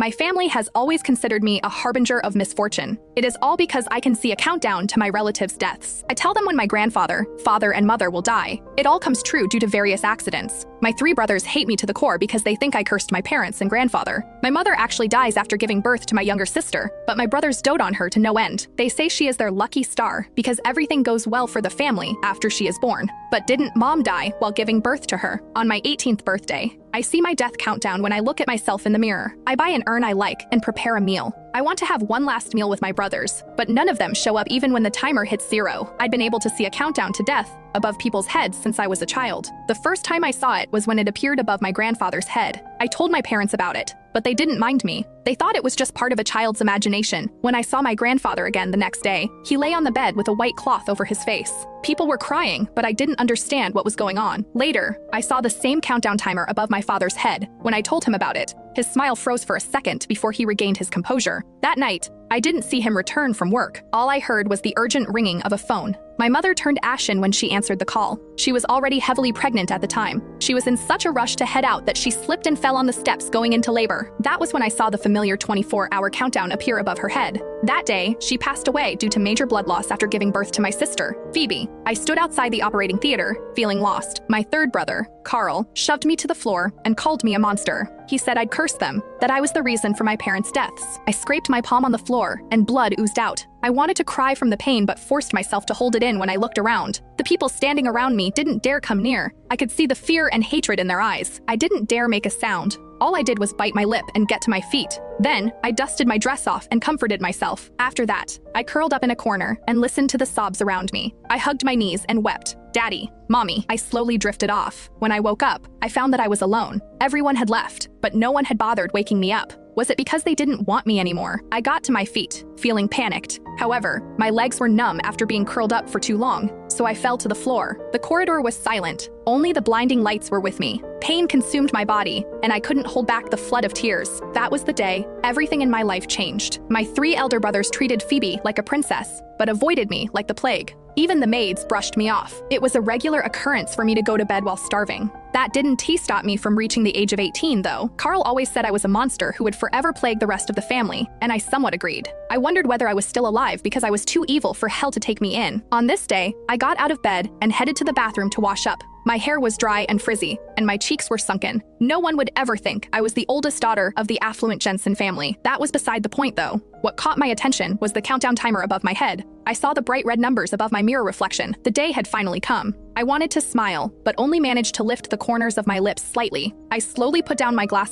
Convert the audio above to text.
My family has always considered me a harbinger of misfortune. It is all because I can see a countdown to my relatives' deaths. I tell them when my grandfather, father, and mother will die. It all comes true due to various accidents. My 3 brothers hate me to the core because they think I cursed my parents and grandfather. My mother actually dies after giving birth to my younger sister, but my brothers dote on her to no end. They say she is their lucky star because everything goes well for the family after she is born. But didn't mom die while giving birth to her? On my 18th birthday, I see my death countdown when I look at myself in the mirror. I buy an urn I like and prepare a meal. I want to have one last meal with my brothers, but none of them show up even when the timer hits 0. I'd been able to see a countdown to death above people's heads since I was a child. The first time I saw it was when it appeared above my grandfather's head. I told my parents about it, but they didn't mind me. They thought it was just part of a child's imagination. When I saw my grandfather again the next day, he lay on the bed with a white cloth over his face. People were crying, but I didn't understand what was going on. Later, I saw the same countdown timer above my father's head. When I told him about it, his smile froze for a second before he regained his composure. That night, I didn't see him return from work. All I heard was the urgent ringing of a phone. My mother turned ashen when she answered the call. She was already heavily pregnant at the time. She was in such a rush to head out that she slipped and fell on the steps going into labor. That was when I saw the familiar 24-hour countdown appear above her head. That day, she passed away due to major blood loss after giving birth to my sister, Phoebe. I stood outside the operating theater, feeling lost. My 3rd brother, Carl, shoved me to the floor and called me a monster. He said I'd cursed them, that I was the reason for my parents' deaths. I scraped my palm on the floor, and blood oozed out. I wanted to cry from the pain but forced myself to hold it in when I looked around. The people standing around me didn't dare come near. I could see the fear and hatred in their eyes. I didn't dare make a sound. All I did was bite my lip and get to my feet. Then, I dusted my dress off and comforted myself. After that, I curled up in a corner and listened to the sobs around me. I hugged my knees and wept. Daddy, Mommy. I slowly drifted off. When I woke up, I found that I was alone. Everyone had left, but no one had bothered waking me up. Was it because they didn't want me anymore? I got to my feet, feeling panicked. However, my legs were numb after being curled up for too long, so I fell to the floor. The corridor was silent. Only the blinding lights were with me. Pain consumed my body, and I couldn't hold back the flood of tears. That was the day everything in my life changed. My 3 elder brothers treated Phoebe like a princess, but avoided me like the plague. Even the maids brushed me off. It was a regular occurrence for me to go to bed while starving. That didn't stop me from reaching the age of 18, though. Carl always said I was a monster who would forever plague the rest of the family, and I somewhat agreed. I wondered whether I was still alive because I was too evil for hell to take me in. On this day, I got out of bed and headed to the bathroom to wash up. My hair was dry and frizzy, and my cheeks were sunken. No one would ever think I was the oldest daughter of the affluent Jensen family. That was beside the point, though. What caught my attention was the countdown timer above my head. I saw the bright red numbers above my mirror reflection. The day had finally come. I wanted to smile, but only managed to lift the corners of my lips slightly. I slowly put down my glass